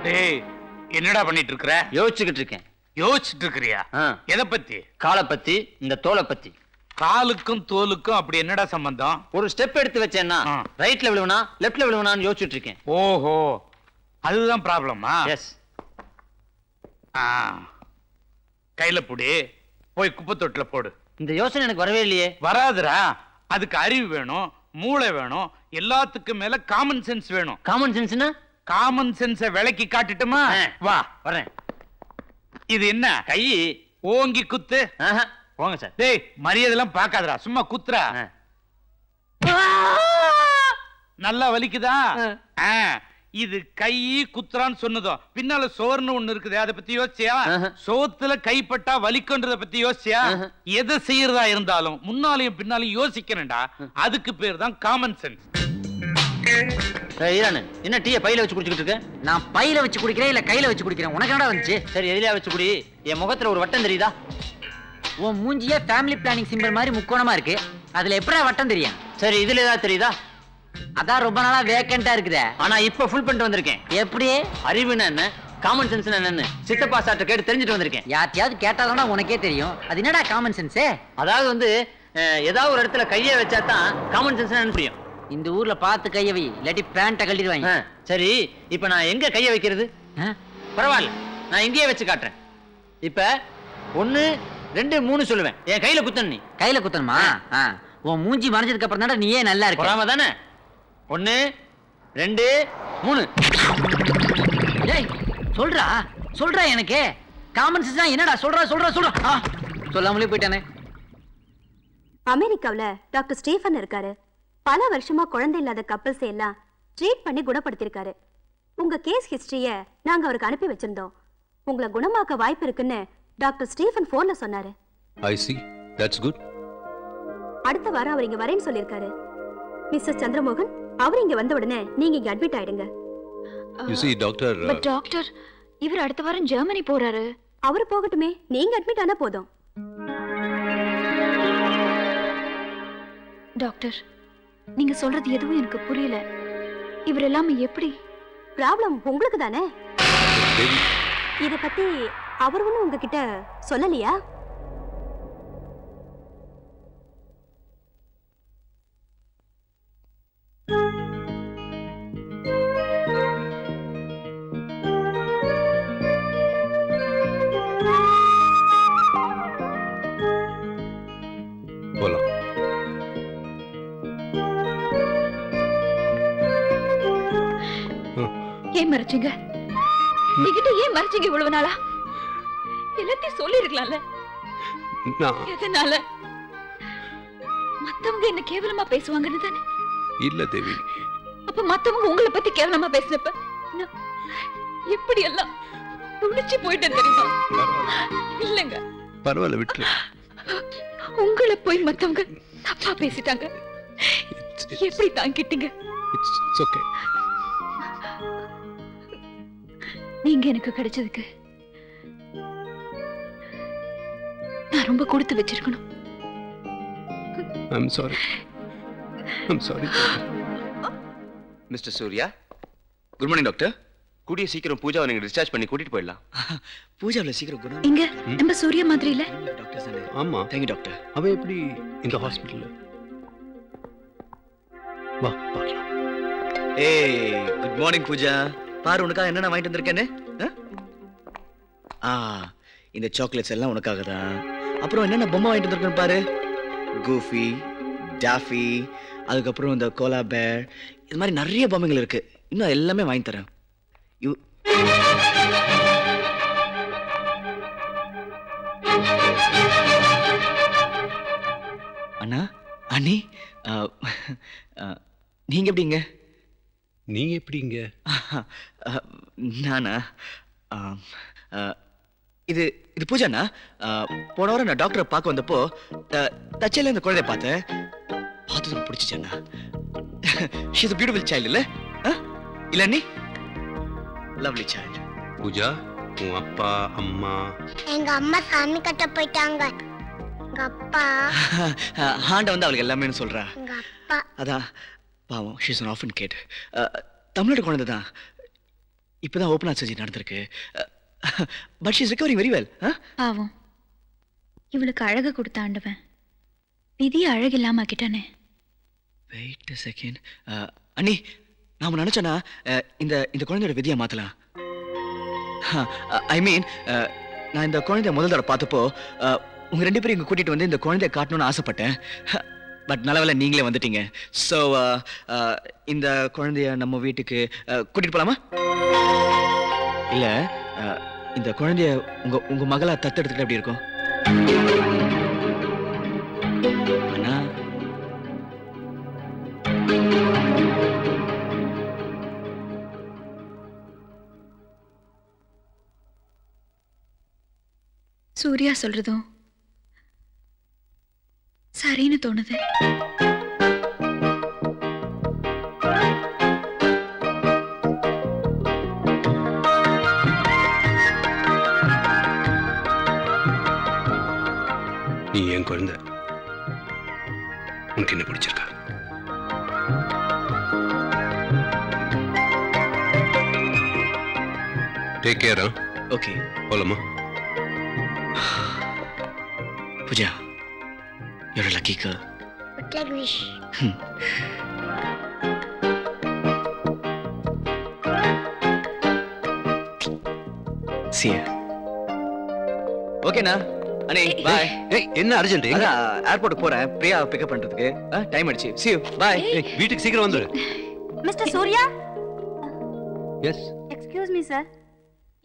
டேய் என்னடா பண்ணிட்டு இருக்கற? யோசிச்சுக்கிட்டு இருக்கேன். யோசிச்சுட்டு இருக்கறியா? எதை பத்தி? காலை பத்தி, இந்த தோலை பத்தி. காலுக்கும் தோலுக்கும் அப்படி என்னடா சம்பந்தம்? ஒரு ஸ்டெப் எடுத்து வச்சேன்னா ரைட்ல விழுவனா லெஃப்ட்ல விழுவனான்னு யோசிச்சுட்டு இருக்கேன். ஓஹோ, அதுதான் ப்ராப்ளமா? எஸ். கையில புடி, போய் குப்பை தொட்டில போடு. இந்த யோசனை எனக்கு வரவே இல்லையே. வராதுடா, அதுக்கு அறிவு வேணும், மூளை வேணும், எல்லாத்துக்கும் மேல காமன் சென்ஸ் வேணும். காமன் சென்ஸ்னா? காமன் சென்ஸை விளக்கி காட்டுட்டுமா? வா வரேன். இது என்ன? கை ஓங்கி குத்து. போங்க சார். டேய் மரியாதைலாம் பார்க்காதடா, சும்மா குத்துறா. நல்லா வலிக்குதா? இது கை குத்துறான்னு சொன்னதும் பின்னால சோர்னு ஒண்ணு இருக்குது, அதை பத்தி யோசிச்சியா? சோத்துல கைப்பட்டா வலிக்குன்றத பத்தி யோசிச்சியா? எதை செய்யறதா இருந்தாலும் முன்னாலையும் பின்னாலையும் யோசிக்கணும்டா. அதுக்கு பேர் தான் காமன் சென்ஸ். என்ன டீயை பையில வச்சு குடிச்சுக்கிட்டு இருக்க? நான் பையில வச்சு குடிக்கிறேன் இல்ல கையில வச்சு குடிக்கிறேன், உனக்கு என்னடா வந்துச்சு? சரி எதிரியா வச்சு குடி. என் முகத்துல ஒரு வட்டம் தெரியுதா? உன் மூஞ்சியே ஃபேமிலி பிளானிங் சிம்பிள் மாதிரி முக்கோணமா இருக்கு, அதுல எப்படா வட்டம் தெரியும்? சரி இதுல ஏதாவது தெரியுதா? அதான் ரொம்ப நாளா வேக்கண்டா இருக்குதே. ஆனா இப்ப ஃபுல் பண்ணிட்டு வந்திருக்கேன். எப்படி? அறிவுன்னு என்ன, காமன் சென்ஸ் என்னன்னு சித்தப்பா சார்ட்ட கேட்டு தெரிஞ்சுட்டு வந்திருக்கேன். யார்ட்டையாவது கேட்டாதானா உனக்கே தெரியும். அது என்னடா காமன் சென்ஸ்? அதாவது வந்து ஏதாவது ஒரு இடத்துல கையை வச்சா தான் காமன் சென்ஸ் என்னன்னு புரியும். இந்த ஊர்ல பார்த்து கைய வை, இல்லாட்டி பேண்ட கழட்டிடுவாங்க. சரி இப்ப நான் எங்க கைய வைக்கிறது? பரவாயில்ல, நான் இங்கேயே வச்சு காட்டுறேன். இப்ப 1 2 3 சொல்லுவேன், என் கையில குத்தணும். நீ கையில குத்தணுமா? உன் மூஞ்சி மறைஞ்சதுக்கு அப்புறம் தானே நீயே நல்லா இருக்க. பொறாம தானே? 1 2 3. டேய் சொல்றா சொல்றா, எனக்கு காமன் சென்ஸ் என்னடா? சொல்றா சொல்றா சொல்றா. சொல்லாமலே போயிட்டானே. அமெரிக்காவுல டாக்டர் ஸ்டீஃபன் இருக்காரு. பல வருஷமா குழந்தை இல்லாத கப்பல்ஸ் எல்லாம் ட்ரீட் பண்ணி குணப்படுத்திருக்காரு. உங்க கேஸ் ஹிஸ்டரிய நாங்க அவருக்கு அனுப்பி வச்சிருந்தோம். உங்களை குணமாக்க வாய்ப்பு இருக்குன்னு டாக்டர் ஸ்டீஃபன் போன்ல சொன்னாரு. I see. That's good. அடுத்த வாரம் அவர் இங்க வரேன்னு சொல்லிருக்காரு. மிஸ்டர் சந்திரமோகன், அவர் இங்க வந்த உடனே நீங்க இங்க அட்மிட் ஆயிடுங்க. You see, doctor. டாக்டர், இவர் அடுத்த வாரம் ஜெர்மனி போறாரு. அவர் போகட்டுமே, நீங்க அட்மிட் ஆனா போதும். டாக்டர், நீங்க சொல்றது எதுவும் எனக்கு புரியல. இவர் எல்லாமே எப்படி? ப்ராப்ளம் உங்களுக்கு தானே. இத பத்தி அவர் ஒண்ணும் உங்ககிட்ட சொல்லலையா? போலாம். ஏன் மறைச்சீங்க? நீங்கிட்ட ஏன் மறைச்சீங்க இவ்வளவு நாளா? எல்லாத்தையும் சொல்லி இருக்கலாம்ல. எதனால? மத்தவங்க என்ன கேவலமா பேசுவாங்கன்னு தானே? இல்ல தேவி. அப்ப மத்தவங்க உங்களை பத்தி கேவலமா பேசினப்ப எப்படி எல்லாம் துடிச்சு போயிட்டேன் தெரியுமா? இல்லங்க பரவாயில்ல, விட்டு. உங்களை போய் மத்தவங்க தப்பா பேசிட்டாங்க, எப்படி தாங்கிட்டீங்க? It's okay. நீங்க எனக்கு கிடைச்சதுக்கு நான் ரொம்ப கொடுத்து வச்சிருக்கணும். I'm sorry. I'm sorry. Mister Surya, good morning doctor. கூடிய சீக்கிரம் பூஜாவை நீங்க டிஸ்சார்ஜ் பண்ணி கூட்டிட்டு போயிடலாம். பூஜாவில சீக்கிரம் குணம். இங்க நம்ம சூர்யா மாதிரி இல்ல? Doctor sir. ஆமா. Thank you doctor. அவ எப்படி இந்த ஹாஸ்பிடல்ல? வா பார்க்கலாம். ஏய், குட் மார்னிங் பூஜா. பாரு உனக்காக என்ன வாங்கிட்டு வந்திருக்கேன்னு. இந்த சாக்லேட்ஸ் எல்லாம் உனக்காக தான். அப்புறம் என்னென்ன பொம்மை வாங்கிட்டு வந்திருக்கேன்னு பாரு. கூஃபி, டாஃபி, அதுக்கப்புறம் இந்த கோலா பேர், இது மாதிரி நிறைய பொம்மைகள் இருக்கு. இன்னும் எல்லாமே வாங்கி தரேன். அண்ணா, அண்ணி, நீங்க எப்படிங்க? நீ எப்படிங்க? நானா? இது இது பூஜாண்ணா. போன வாரம் நான் டாக்டரை பார்க்க வந்தப்போ தச்சையில இந்த குழந்தைய பார்த்தேன். பார்த்தது பிடிச்சிச்சேண்ணா. She is a beautiful child, இல்ல? இல்ல அண்ணி? Lovely child. பூஜா, உன் அப்பா அம்மா? எங்க அம்மா சாமி கட்ட போயிட்டாங்க. எங்க அப்பா ஆண்ட வந்து அவளுக்கு எல்லாமே சொல்றா. எங்க அப்பா அதான் பாவம். She is an orphan kid. தமிழோட குழந்தை தான். இப்பதான் ஓப்பன் ஹார்ட் சர்ஜரி நடந்திருக்கு. But she is recovering very well. பாவம், இவளுக்கு அழக கொடுத்த ஆண்டவன் விதியை அழகில்லாம ஆக்கிட்டானே. Wait a second. அண்ணி, நாம நினைச்சோன்னா இந்த இந்த குழந்தையோட விதியை மாத்தலாம். ஐ மீன், நான் இந்த குழந்தைய முதல் தடவை பார்த்தப்போ உங்க 2 பேரும் இங்க கூட்டிட்டு வந்து இந்த குழந்தைய காட்டணும்னு ஆசைப்பட்டேன். பட் நல்லவேளை நீங்களே வந்துட்டீங்க. ஸோ இந்த குழந்தைய நம்ம வீட்டுக்கு கூட்டிட்டு போலாமா? இல்ல, இந்த குழந்தைய உங்க உங்க மகளா தத்தெடுத்துட்டு எப்படி இருக்கும்? அண்ணா, சூர்யா சொல்றதும் சரின்னு தோணுது. நீ என் குழந்தை. உனக்கு என்ன பிடிச்சிருக்கா? Take care. ஓகே, போலாமா? Pooja, you're a lucky girl. Good luck, wish. See ya. ஓகேண்ணா. அண்ணே, பாய். ஏய், என்ன அர்ஜென்ட்? அதான் ஏர்போர்ட்டுக்கு போறேன் பிரியா பிக்கப் பண்றதுக்கு. டைம் ஆயிடுச்சு. See you. Bye. வீட்டுக்கு சீக்கிரம் வந்துரு. Mister Surya, yes. Excuse me sir,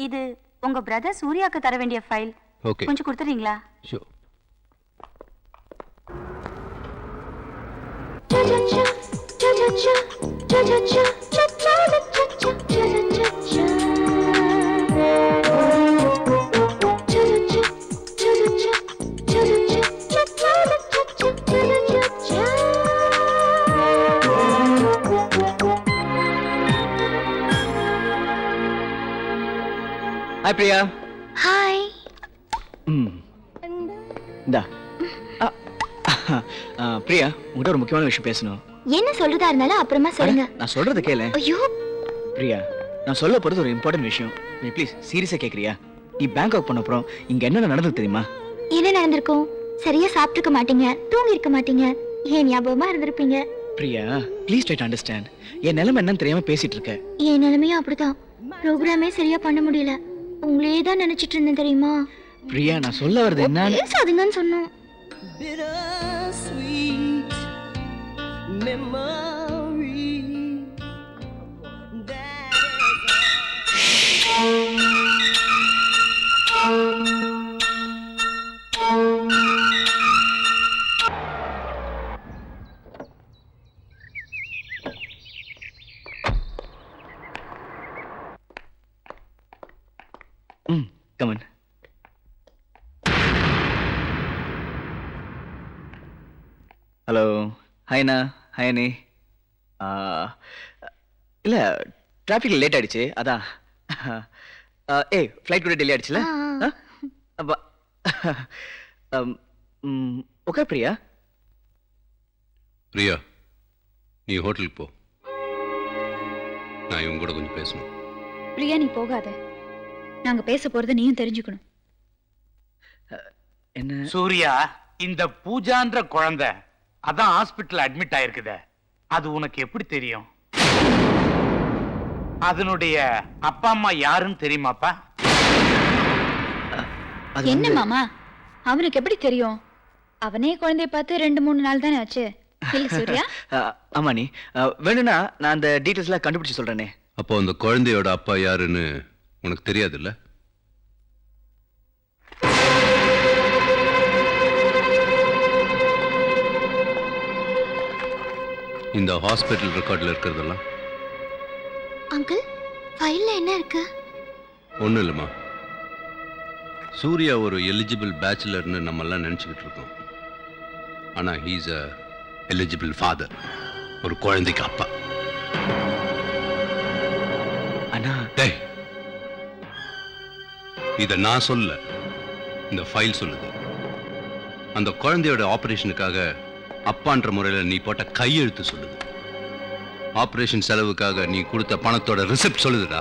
இது உங்க பிரதர் சூர்யாக்கு தர வேண்டிய ஃபைல். ஓகே, கொஞ்சம் கொடுத்துறீங்களா? ஷூர். ஹாய் பிரியா. ஹாய். இந்தா. பிரியா, உங்ககிட்ட ஒரு முக்கியமான விஷயம் பேசணும். என்ன சொல்றதா இருந்தாலும் அப்புறமா சொல்லுங்க. நான் சொல்றது கேளு. ஐயோ பிரியா, நான் சொல்ல போறது ஒரு இம்பார்ட்டன்ட் விஷயம். நீ ப்ளீஸ் சீரியஸா கேக்குறியா? நீ பேங்காக் போன அப்புறம் இங்க என்ன நடந்தது தெரியுமா? என்ன நடந்திருக்கும்? சரியா சாப்பிட்டுக்க மாட்டீங்க, தூங்கி இருக்க மாட்டீங்க, ஏன் ஞாபகமா இருந்திருப்பீங்க. Priya, please try to understand. என் நிலைமை என்னன்னு தெரியாம பேசிட்டு இருக்க. என் நிலைமையும் அப்படிதான். ப்ரோக்ராமே சரியா பண்ண முடியல. உங்களே தான் நினைச்சிட்டு இருந்தேன் தெரியுமா? பிரியா, நான் சொல்ல வர்றது என்ன? பேசாதீங்கன்னு சொன்னோம். Come on. ஹலோ. ஹாய்ண்ணா. ஹாய் அண்ணே. இல்ல, டிராஃபிக்ல லேட் ஆயிடுச்சு அதான். ஏய், ஃப்ளைட் கூட டிலே ஆயிடுச்சுல? ஓகே பிரியா. பிரியா, நீ ஹோட்டலுக்கு போ. நான் இவங்க கூட கொஞ்சம் பேசணும். பிரியா, நீ போகாத. நாங்க பேச போறத நீயும் தெரிஞ்சுக்கணும். என்ன சூர்யா, இந்த பூஜான்ற குழந்தை அதான் ஹாஸ்பிட்டல் அட்மிட் ஆயிருக்குதே, அது உனக்கு எப்படி தெரியும்? அதனுடைய அப்பா அம்மா யாருன்னு தெரியுமாப்பா? என்ன மாமா, அவனுக்கு எப்படி தெரியும்? அவனே குழந்தைய பார்த்து 2-3 நாள் தானே ஆச்சு. இல்ல சூர்யா? ஆமா நீ வேணும்னா நான் அந்த டீடைல்ஸ்லாம் கண்டுபிடிச்சு சொல்றேனே. அப்போ அந்த குழந்தையோட அப்பா யாருன்னு உனக்கு தெரியாதுல்ல? இந்த ஹாஸ்பிட்டல் ரெக்கார்ட்ல இருக்கிறதெல்லாம் அங்கிள், ஃபைல்ல என்ன இருக்கு? ஒண்ணும் இல்லம்மா. சூர்யா ஒரு எலிஜிபிள் பேச்சுலர்னு நம்ம எல்லாம் நினைச்சுக்கிட்டு இருக்கோம். ஆனா ஹீஸ் அ எலிஜிபிள் ஃபாதர், ஒரு குழந்தைக்கு அப்பா. அண்ணா, டேய், இத நான் சொல்ல, இந்த ஃபைல் சொல்லுது. அந்த குழந்தையோட ஆபரேஷனுக்காக அப்பான்ற முறையில் நீ போட்ட கையெழுத்து சொல்லுது. ஆபரேஷன் செலவுக்காக நீ கொடுத்த பணத்தோட ரிசிப்ட் சொல்லுதுடா.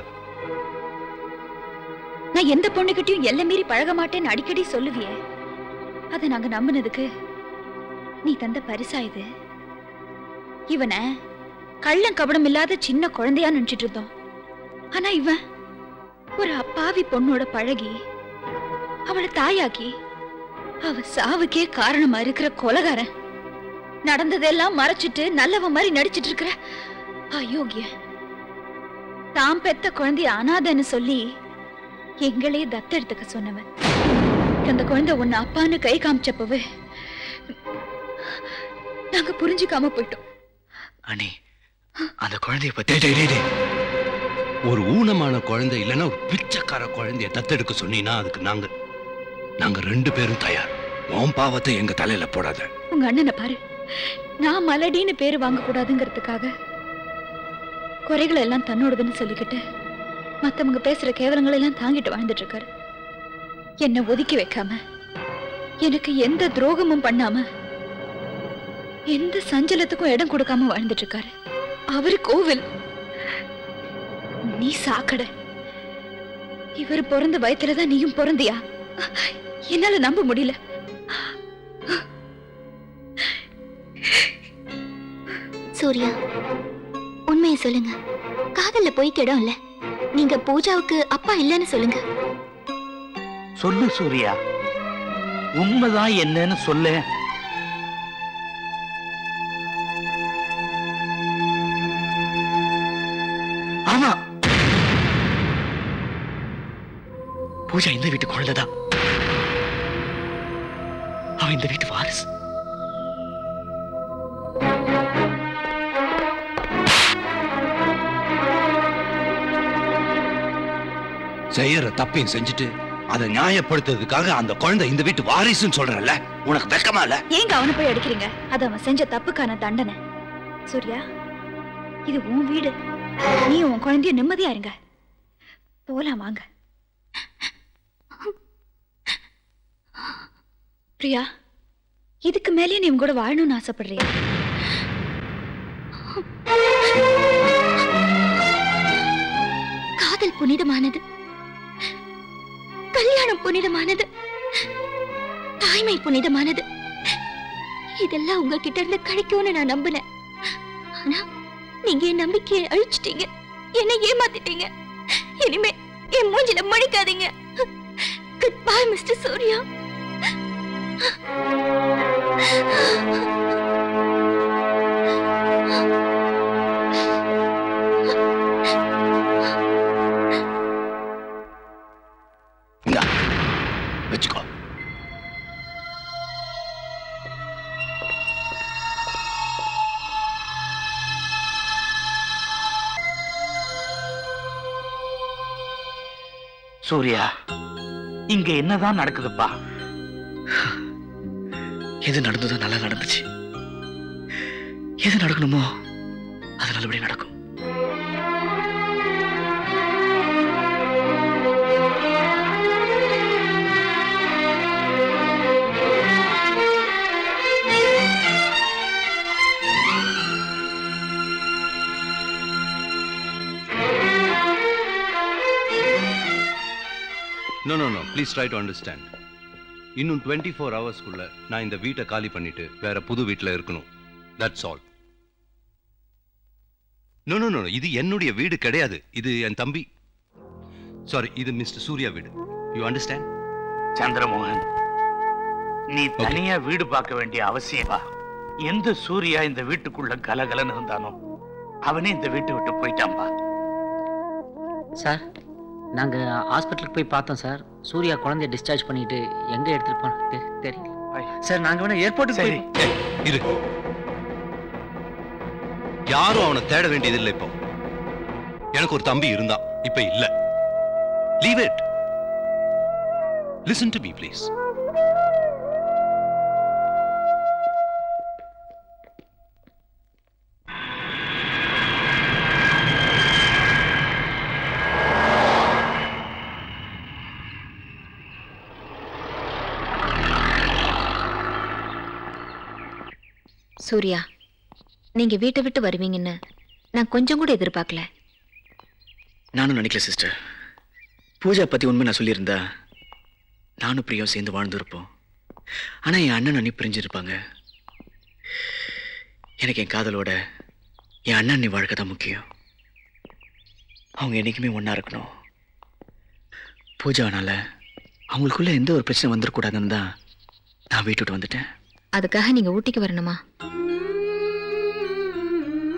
நான் எந்த பொண்ணுகிட்டயும் எல்லை மீறி பழக மாட்டேன்னு அடிக்கடி சொல்லுவியே, அதை நாங்க நம்பினதுக்கு நீ தந்த பரிசா இது. இவனை கள்ளம் கபடம் இல்லாத சின்ன குழந்தையா நினைச்சிட்டு இருந்தோம். ஆனா இவன் ஒரு அப்பாவி பொண்ணோட பழகி அவளை தாயாக்கி அவ சாவுக்கே காரணமா இருக்கிற கொலைகாரன். நடந்ததெல்லாம் மறைச்சிட்டு நல்லவ மாதிரி நடிச்சிட்டு இருக்கிற அயோக்கிய. தாம் பெத்த குழந்தைய அனாதைன்னு சொல்லி எங்களே தத்தெடுத்துக்க சொன்னவன். அந்த குழந்தை உன்னை அப்பான்னு கை காமிச்சப்பவே நாங்க புரிஞ்சுக்காம போயிட்டோம். அண்ணி, அந்த குழந்தைய பத்தி ஒரு ஊனமான குழந்தை இல்லைன்னா ஒரு பிச்சைக்கார குழந்தைய தத்தெடுக்க சொன்னீங்கன்னா அதுக்கு நாங்க 2 பேரும் தயார். உன் பாவத்தை எங்க தலையில போடாத. உங்க அண்ணனை பாரு, நான் மலடின்னு பேரு வாங்க கூடாதுங்கிறதுக்காக குறைகளை எல்லாம் தன்னோடதுன்னு சொல்லிக்கிட்டு மத்தவங்க பேசுற கேவலங்களை எல்லாம் தாங்கிட்டு வாழ்ந்துட்டு இருக்காரு. என்ன ஒதுக்கி வைக்காம, எனக்கு எந்த துரோகமும் பண்ணாம, எந்த சஞ்சலத்துக்கும் இடம் கொடுக்காம வாழ்ந்துட்டு இருக்காரு. அவரு கோவில், நீ சாக்கடை. இவர் பிறந்த வயத்துலதான் நீயும் பிறந்தியா? என்னால நம்ப முடியல. சூர்யா, உண்மையை சொல்லுங்க. காதல்ல போய் கிடம் இல்ல. நீங்க பூஜாவுக்கு அப்பா இல்லைன்னு சொல்லுங்க. சொல்லு சூர்யா, உண்மைதான் என்னன்னு சொல்லு. ஆமா, பூஜா இந்த வீட்டு குழந்தைதான். அவன் இந்த வீட்டு வாரிசு. செய்யற தப்பையும் செஞ்சுட்டு அதை நியாயப்படுத்துறதுக்காக அந்த குழந்தை இந்த வீட்டு வாரிசுன்னு சொல்றல, உனக்கு வெக்கமா இல்ல? ஏங்க அவனை போய் அடிக்கிறீங்க? அது அவன் செஞ்ச தப்புக்கான தண்டனை. சூர்யா, இது உன் வீடு. நீ உன் குழந்தைய நிம்மதியா இருங்க. போலாம் வாங்க. பிரியா, இதுக்கு மேலே நீ உங்க கூட வாழணும்னு ஆசைப்படுறியா? காதல் புனிதமானது, கல்யாணம் புனிதமானது, தாய்மை புனிதமானது. இதெல்லாம் உங்ககிட்ட இருந்து கிடைக்கும்னு நான் நம்பினேன். ஆனா நீங்க என் நம்பிக்கையை அழிச்சிட்டீங்க, என்னை ஏமாத்திட்டீங்க. இனிமே என் மூஞ்சில மழிக்காதீங்க. Good bye mister Surya. வச்சுக்கோ. சூர்யா, இங்க என்னதான் நடக்குதுப்பா? எது நடந்ததோ நல்லா நடந்துச்சு. எது நடக்கணுமோ அது நல்லபடியா நடக்கும். No, please try to understand. இன்னும் 24 ஹவர்ஸ்க்குள்ள நான் இந்த வீட்டை காலி பண்ணிட்டு வேற புது வீட்டுல இருக்கணும். That's all. No, இது என்னுடைய வீடு கிடையாது. இது என் தம்பி, சாரி, இது மிஸ்டர் சூர்யா வீடு. You understand? சந்திரமோகன், நீ தனியா வீடு பார்க்க வேண்டிய அவசியமா? எந்த சூர்யா இந்த வீட்டுக்குள்ள கலகலன்னு இருந்தானோ அவனே இந்த வீட்டை விட்டு போயிட்டான்பா. சார், நாங்க ஹாஸ்பிட்டலுக்கு போய் பார்த்தோம் சார். சூர்யா குழந்தைய டிஸ்சார்ஜ் பண்ணிட்டு எங்க எடுத்துட்டு போன தெரியல சார். நாங்க வேணா ஏர்போர்ட்டுக்கு போய் இரு. யாரும் அவனை தேட வேண்டியது இல்லை. இப்போ எனக்கு ஒரு தம்பி இருந்தான், இப்ப இல்ல. Leave it. Listen to me, please. Surya, நீங்க வீட்டை விட்டு வருவீங்கன்னு நான் கொஞ்சம் கூட எதிர்பார்க்கல. நானும் நினைக்கல சிஸ்டர். பூஜா பத்தி உண்மை நான் சொல்லியிருந்தா நானும் பிரியாவும் சேர்ந்து வாழ்ந்துருப்போம். ஆனா என் அண்ணன் அண்ணி பிரிஞ்சிருப்பாங்க. எனக்கு என் காதலோட என் அண்ணன் அண்ணி வாழ்க்கை தான் முக்கியம். அவங்க என்னைக்குமே ஒண்ணா இருக்கணும். பூஜானால அவங்களுக்குள்ள எந்த ஒரு பிரச்சனை வந்துடக்கூடாதுன்னு தான் நான் வீட்டு விட்டு வந்துட்டேன். அதுக்காக நீங்க ஊட்டிக்கு வரணுமா?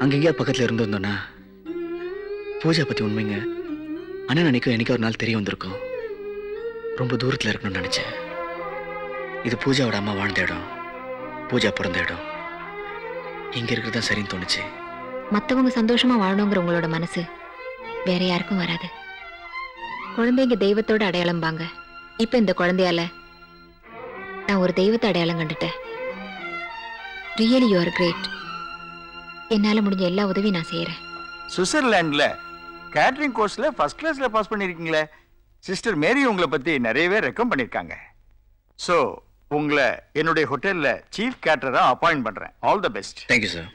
அங்கெங்கேயா பக்கத்துல இருந்திருந்தோன்னா பூஜா பத்தி உண்மைங்க அண்ணன் அன்னைக்கும் எனக்கு ஒரு நாள் தெரிய வந்திருக்கும். ரொம்ப தூரத்துல இருக்கணும்னு நினைச்சேன். இது பூஜாவோட அம்மா வாழ்ந்த இடம், பூஜா பிறந்த இடம். இங்க இருக்கிறதா சரின்னு தோணுச்சு. மத்தவங்க சந்தோஷமா வாழணுங்கிற உங்களோட மனசு வேற யாருக்கும் வராது. குழந்தைங்க தெய்வத்தோட அடையாளம்பாங்க. இப்ப இந்த குழந்தையால நான் ஒரு தெய்வத்தை அடையாளம் கண்டுட்டேன். Really you are great. என்னால முடிஞ்ச எல்லா உதவியும் நான் செய்யறேன். சுவிட்சர்லாந்துல கேட்டரிங் கோர்ஸ்ல ஃபர்ஸ்ட் கிளாஸ்ல பாஸ் பண்ணிருக்கீங்களே. சிஸ்டர் மேரி உங்களை பத்தி நிறையவே ரெக்கமெண்ட் பண்ணிருக்காங்க. சோ உங்களை என்னுடைய ஹோட்டல்ல சீஃப் கேட்டரரா அப்பாயிண்ட் பண்றேன். All the best. Thank you sir.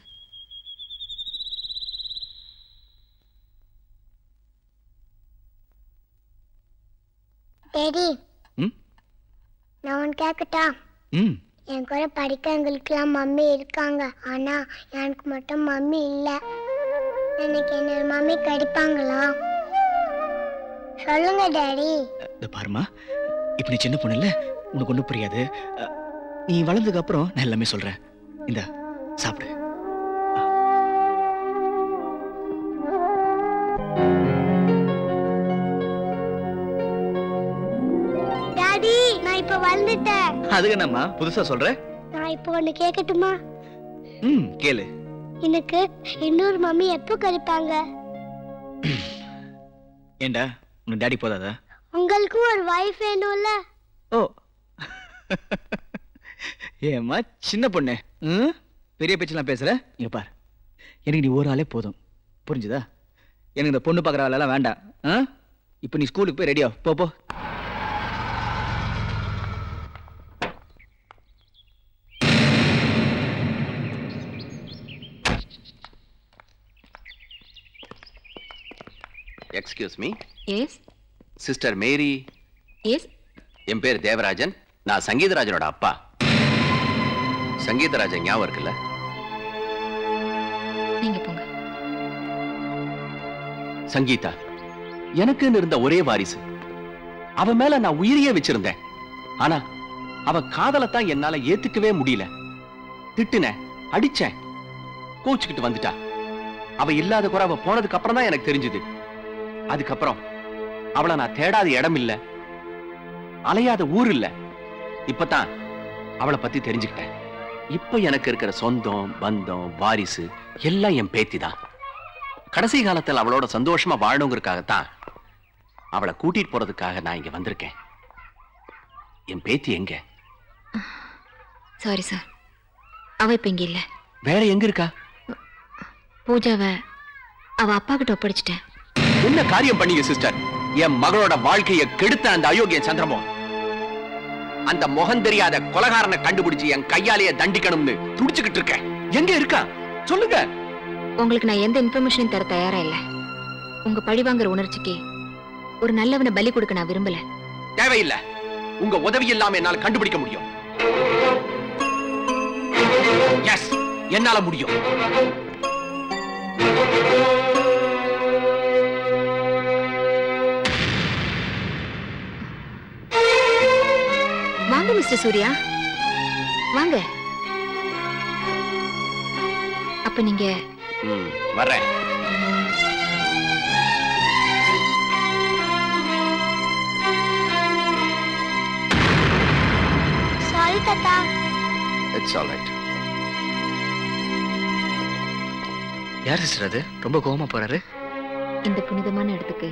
Daddy, ம் நான் ஒன்று கேட்கட்டா? ம் என் கூட படிக்கிறவங்களுக்குலாம் மம்மி இருக்காங்க, ஆனா எனக்கு மட்டும் மம்மி இல்லை. எனக்கு என்ன மம்மி கிடைப்பாங்களா? சொல்லுங்க டாடி. இந்த பாருமா, இப்ப நீ சின்ன பொண்ணு இல்ல, உனக்கு ஒன்றும் புரியாது. நீ வளர்ந்ததுக்கு அப்புறம் நான் எல்லாமே சொல்றேன். இந்த சாப்பிடு. டாடி, நான் இப்ப வளர்ந்துட்டேன். அதுக்கு என்னம்மா புதுசா சொல்ற? நான் இப்போ ஒன்று கேட்கட்டுமா? கேளு. எனக்கு இன்னொரு மம்மி எப்போ கிடைப்பாங்க? ஏண்டா உனக்கு டாடி போதாதா? உங்களுக்கும் ஒரு வைஃப் வேணும்ல? ஓ ஏம்மா சின்ன பொண்ணு, பெரிய பேச்செல்லாம் பேசுற. இங்க பார், எனக்கு நீ ஒரு ஆளே போதும், புரிஞ்சுதா? எனக்கு இந்த பொண்ணு பார்க்குற வேலையெல்லாம் வேண்டாம். இப்போ நீ ஸ்கூலுக்கு போய் ரெடியா போ போ. Excuse me. எஸ் சிஸ்டர் மேரி. எஸ். என் பேர் தேவராஜன். நான் சங்கீதராஜனோட அப்பா. சங்கீதராஜன் ஞாபகம் இருக்குல்ல? நீங்க போங்க. சங்கீதா எனக்குன்னு இருந்த ஒரே வாரிசு. அவ மேல நான் உயிரையே வச்சிருந்தேன். ஆனா அவ காதலத்தான் என்னால ஏத்துக்கவே முடியல. திட்டுனேன், அடிச்சேன், கோச்சுக்கிட்டு வந்துட்டா. அவ இல்லாத குறை அவ போனதுக்கு அப்புறம் தான் எனக்கு தெரிஞ்சது. அதுக்கப்புறம் அவளை நான் தேடாத இடம் இல்ல, அலையாத ஊர் இல்ல. இப்பதான் அவளை பத்தி தெரிஞ்சுக்கிட்டேன். இப்ப எனக்கு இருக்கிற சொந்தம் பந்தம் வாரிசு எல்லாம் என் பேத்தி தான். கடைசி காலத்தில் அவளோட சந்தோஷமா வாழணுங்கிறதுக்காகத்தான் அவளை கூட்டிட்டு போறதுக்காக நான் இங்க வந்திருக்கேன். என் பேத்தி எங்க? சாரி சார், அவ இப்ப இங்க இல்ல. வேற எங்க இருக்கா? பூஜாவை அவ அப்பா கிட்ட ஒப்படைச்சிட்டேன். என்ன காரியம் பண்ணீங்க சிஸ்டர்? என் மகளோட வாழ்க்கையை கெடுத்த அந்த அயோக்கிய சந்திரமோ, அந்த முகம் தெரியாத கொலகாரனை கண்டுபிடிச்சு என் கையாலேயே தண்டிக்கணும்னு துடிச்சுக்கிட்டு இருக்கேன். எங்க இருக்கா சொல்லுங்க. உங்களுக்கு நான் எந்த இன்ஃபர்மேஷனையும் தர தயாரா இல்ல. உங்க பழிவாங்கிற உணர்ச்சிக்கு ஒரு நல்லவனை பலி கொடுக்க நான் விரும்பல. தேவையில்லை. உங்க உதவி இல்லாம என்னால கண்டுபிடிக்க முடியும். எஸ், என்னால முடியும். வாங்க மிஸ்டர் சூர்யா, வாங்க. அப்ப நீங்க வர்றேன். சாரி தாத்தா. It's all right. யார் சிஸ்டர் அது? ரொம்ப கோவமா போறாரு. இந்த புனிதமான இடத்துக்கு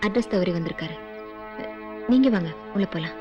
அட்ரஸ் தவறி வந்திருக்காரு. நீங்க வாங்க, உள்ள போலாம்.